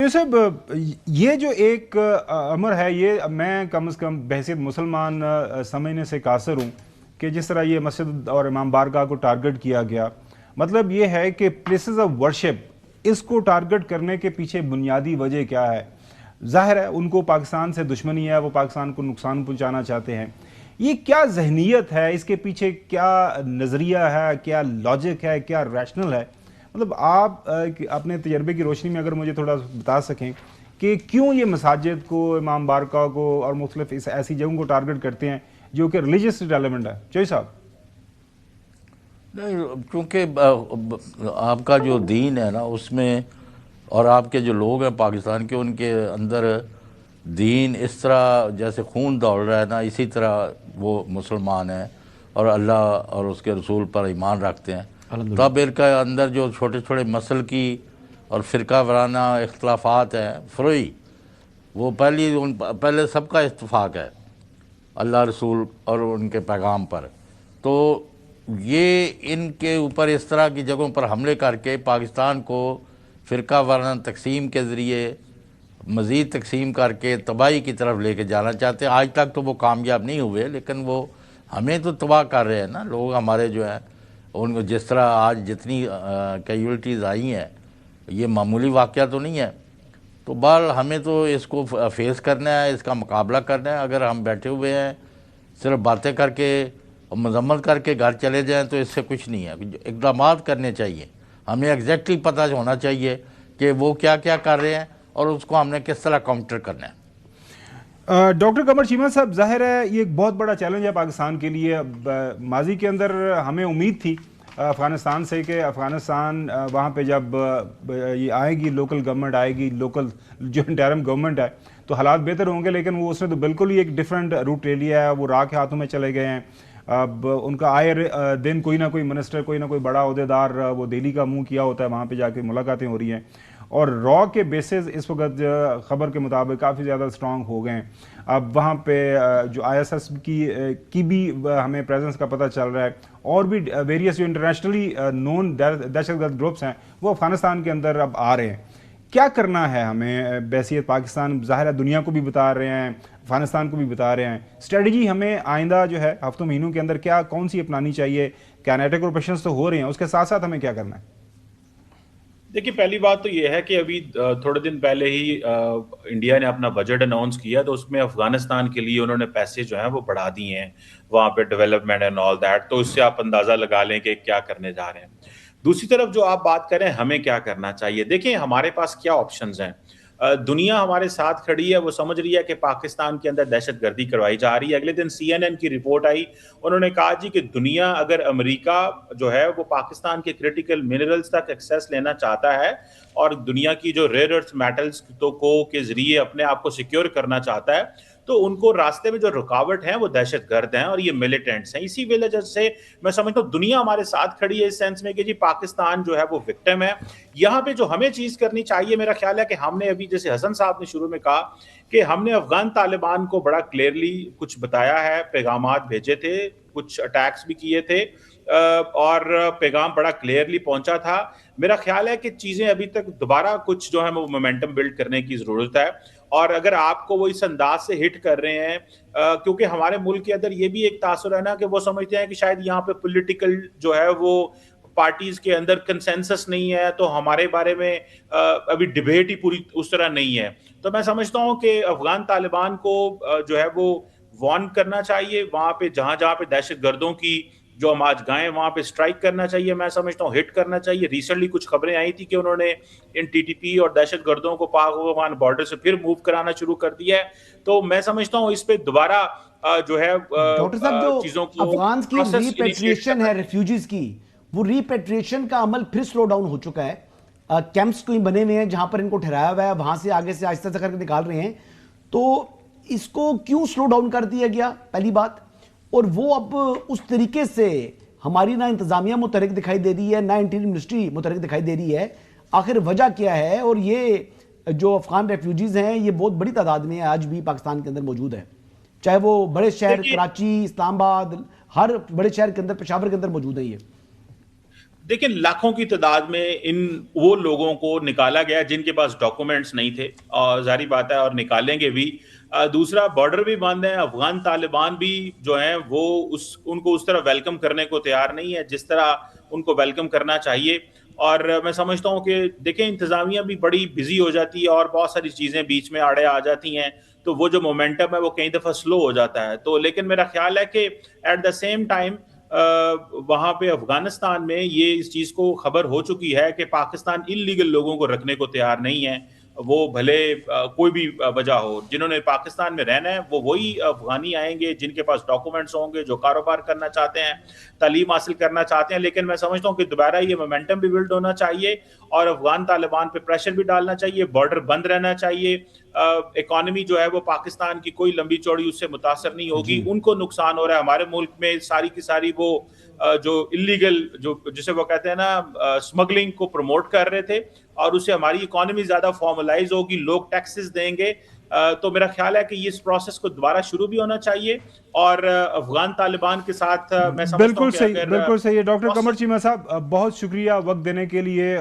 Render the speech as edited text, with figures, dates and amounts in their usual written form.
साहब, ये जो एक अमर है, ये मैं कम से कम बहसीत मुसलमान समझने से कासर हूँ कि जिस तरह ये मस्जिद और इमाम बारगाह को टारगेट किया गया, मतलब ये है कि प्लेसेस ऑफ वर्शिप, इसको टारगेट करने के पीछे बुनियादी वजह क्या है? जाहिर है उनको पाकिस्तान से दुश्मनी है, वो पाकिस्तान को नुकसान पहुँचाना चाहते हैं। ये क्या जहनीत है, इसके पीछे क्या नज़रिया है, क्या लॉजिक है, क्या रैशनल है? मतलब आप अपने तजर्बे की रोशनी में अगर मुझे थोड़ा बता सकें कि क्यों ये मसाजिद को, इमाम बारका को और मुख्तलिफ ऐसी जगहों को टारगेट करते हैं जो कि रिलीजियस डेवलपमेंट है। चोई साहब। नहीं, क्योंकि आपका जो दीन है ना उसमें, और आपके जो लोग हैं पाकिस्तान के, उनके अंदर दीन इस तरह जैसे खून दौड़ रहा है ना, इसी तरह वो मुसलमान हैं और अल्लाह और उसके रसूल पर ईमान रखते हैं। तब इनके अंदर जो छोटे छोटे मसल की और फ़िरका वाराना इख्तलाफात हैं फ्रोई, वो पहले सबका इत्तेफाक है अल्लाह रसूल और उनके पैगाम पर। तो ये इनके ऊपर इस तरह की जगहों पर हमले करके पाकिस्तान को फ़िरका वाराना तकसीम के ज़रिए मज़ीद तकसीम करके तबाही की तरफ लेके जाना चाहते हैं। आज तक तो वो कामयाब नहीं हुए, लेकिन वो हमें तो तबाह कर रहे हैं ना। लोग हमारे जो हैं उनको, जिस तरह आज जितनी कैजुअल्टीज़ आई हैं, ये मामूली वाक़या तो नहीं है। तो बहरहाल हमें तो इसको फेस करना है, इसका मुकाबला करना है। अगर हम बैठे हुए हैं सिर्फ बातें करके और मजम्मत करके घर चले जाएं तो इससे कुछ नहीं है। इक़दाम करने चाहिए, हमें एग्जैक्टली पता होना चाहिए कि वो क्या क्या कर रहे हैं और उसको हमने किस तरह काउंटर करना है। डॉक्टर कमर चीमा साहब, जाहिर है ये एक बहुत बड़ा चैलेंज है पाकिस्तान के लिए। माजी के अंदर हमें उम्मीद थी अफ़गानिस्तान से कि अफ़गानिस्तान वहाँ पे जब ये आएगी, लोकल गवर्नमेंट आएगी, लोकल जो इंटरिम गवर्नमेंट है, तो हालात बेहतर होंगे। लेकिन वो उसने तो बिल्कुल ही एक डिफरेंट रूट ले लिया है। वो रा के हाथों में चले गए हैं। अब उनका आए दिन कोई ना कोई मिनिस्टर, कोई ना कोई बड़ा अहदेदार वो दिल्ली का मुंह किया होता है, वहाँ पे जाके मुलाकातें हो रही हैं। और रॉ के बेसिस इस वक्त ख़बर के मुताबिक काफ़ी ज़्यादा स्ट्रॉन्ग हो गए हैं। अब वहाँ पे जो ISS की भी हमें प्रेजेंस का पता चल रहा है, और भी वेरियस जो इंटरनेशनली नोन दहशतगर्द ग्रुप्स हैं वो अफ़गानिस्तान के अंदर अब आ रहे हैं। क्या करना है हमें बहसीत पाकिस्तान? ज़ाहिर है दुनिया को भी बता रहे हैं, अफ़गानिस्तान को भी बता रहे हैं। स्ट्रेटजी हमें आइंदा जो है हफ्तों महीनों के अंदर क्या कौन सी अपनानी चाहिए? काइनेटिक ऑपरेशंस तो हो रहे हैं, उसके साथ साथ हमें क्या करना है? देखिए, पहली बात तो ये है कि अभी थोड़े दिन पहले ही इंडिया ने अपना बजट अनाउंस किया, तो उसमें अफगानिस्तान के लिए उन्होंने पैसे जो हैं वो बढ़ा दिए हैं वहाँ पे, डेवलपमेंट एंड ऑल दैट। तो इससे आप अंदाजा लगा लें कि क्या करने जा रहे हैं। दूसरी तरफ जो आप बात करें हमें क्या करना चाहिए, देखिए हमारे पास क्या ऑप्शंस हैं। दुनिया हमारे साथ खड़ी है, वो समझ रही है कि पाकिस्तान के अंदर दहशतगर्दी करवाई जा रही है। अगले दिन CNN की रिपोर्ट आई, उन्होंने कहा जी कि दुनिया, अगर अमेरिका जो है वो पाकिस्तान के क्रिटिकल मिनरल्स तक एक्सेस लेना चाहता है और दुनिया की जो रेयर अर्थ मेटल्स तो को के जरिए अपने आप को सिक्योर करना चाहता है, तो उनको रास्ते में जो रुकावट है वो दहशतगर्द हैं और ये मिलिटेंट्स हैं। इसी वजह से मैं समझता हूँ दुनिया हमारे साथ खड़ी है इस सेंस में कि जी पाकिस्तान जो है वो विक्टिम है। यहाँ पे जो हमें चीज करनी चाहिए, मेरा ख्याल है कि हमने अभी, जैसे हसन साहब ने शुरू में कहा कि हमने अफगान तालिबान को बड़ा क्लियरली कुछ बताया है, पैगामात भेजे थे, कुछ अटैक्स भी किए थे और पैगाम बड़ा क्लियरली पहुंचा था। मेरा ख्याल है कि चीजें अभी तक दोबारा कुछ जो है वो मोमेंटम बिल्ड करने की जरूरत है। और अगर आपको वो इस अंदाज से हिट कर रहे हैं, क्योंकि हमारे मुल्क के अंदर ये भी एक तासुर है ना कि वो समझते हैं कि शायद यहाँ पे पॉलिटिकल जो है वो पार्टीज के अंदर कंसेंसस नहीं है, तो हमारे बारे में अभी डिबेट ही पूरी उस तरह नहीं है। तो मैं समझता हूँ कि अफगान तालिबान को जो है वो वार्न करना चाहिए, वहां पे जहां जहां पे दहशतगर्दों की जो हम आज गाएं वहां पे स्ट्राइक करना चाहिए। मैं समझता हूँ हिट करना चाहिए। रिसेंटली कुछ खबरें आई थी कि उन्होंने इन TTP और दहशतगर्दों को पाक अफगान बॉर्डर से फिर मूव कराना शुरू कर दिया है। तो मैं समझता हूँ इस पे दोबारा जो है डॉक्टर साहब, जो चीजों को अफगान की प्रोसेस रीपेट्रिएशन है रेफ्यूजीज की, वो रीपेट्रिएशन का अमल फिर स्लो डाउन हो चुका है। कैंप्स कोई बने हुए हैं जहां पर इनको ठहराया हुआ है, वहां से आगे से आहिस्ता आहिस्ता करके निकाल रहे हैं। तो इसको क्यों स्लो डाउन कर दिया गया, पहली बात। और वो अब उस तरीके से हमारी ना इंतजामिया मुतहरिक दिखाई दे रही है, ना इंटीरियर मिनिस्ट्री मुतहरिक दिखाई दे रही है। आखिर वजह क्या है? और ये जो अफगान रेफ्यूजीज हैं ये बहुत बड़ी तादाद में आज भी पाकिस्तान के अंदर मौजूद है, चाहे वो बड़े शहर कराची, इस्लामाबाद, हर बड़े शहर के अंदर, पेशावर के अंदर मौजूद है ये। देखिए, लाखों की तादाद में वो लोगों को निकाला गया जिनके पास डॉक्यूमेंट्स नहीं थे, और जारी बात है और निकालेंगे भी। दूसरा, बॉर्डर भी बंद है, अफगान तालिबान भी जो हैं वो उनको उस तरह वेलकम करने को तैयार नहीं है जिस तरह उनको वेलकम करना चाहिए। और मैं समझता हूँ कि देखें, इंतजामिया भी बड़ी बिजी हो जाती है और बहुत सारी चीजें बीच में आड़े आ जाती हैं, तो वो जो मोमेंटम है वो कई दफा स्लो हो जाता है। तो लेकिन मेरा ख्याल है कि एट द सेम टाइम वहां पे अफगानिस्तान में ये इस चीज को खबर हो चुकी है कि पाकिस्तान इल्लीगल लोगों को रखने को तैयार नहीं है, वो भले कोई भी वजह हो। जिन्होंने पाकिस्तान में रहना है वो वही अफगानी आएंगे जिनके पास डॉक्यूमेंट्स होंगे, जो कारोबार करना चाहते हैं, तालीम हासिल करना चाहते हैं। लेकिन मैं समझता हूँ कि दोबारा ये मोमेंटम भी बिल्ड होना चाहिए और अफगान तालिबान पे प्रेशर भी डालना चाहिए, बॉर्डर बंद रहना चाहिए। इकोनॉमी जो है वो पाकिस्तान की कोई लंबी चौड़ी उससे मुतासर नहीं होगी। उनको नुकसान हो रहा है, हमारे मुल्क में सारी की सारी वो जो इलीगल, जो जिसे वो कहते हैं ना, स्मगलिंग को प्रमोट कर रहे थे, और उससे हमारी इकोनॉमी ज्यादा फॉर्मलाइज होगी, लोग टैक्सेस देंगे। तो मेरा ख्याल है कि ये इस प्रोसेस को दोबारा शुरू भी होना चाहिए। और अफगान तालिबान के साथ मैं समझता हूं कि बिल्कुल सही है डॉक्टर कमर चीमा साहब, बहुत शुक्रिया वक्त देने के लिए।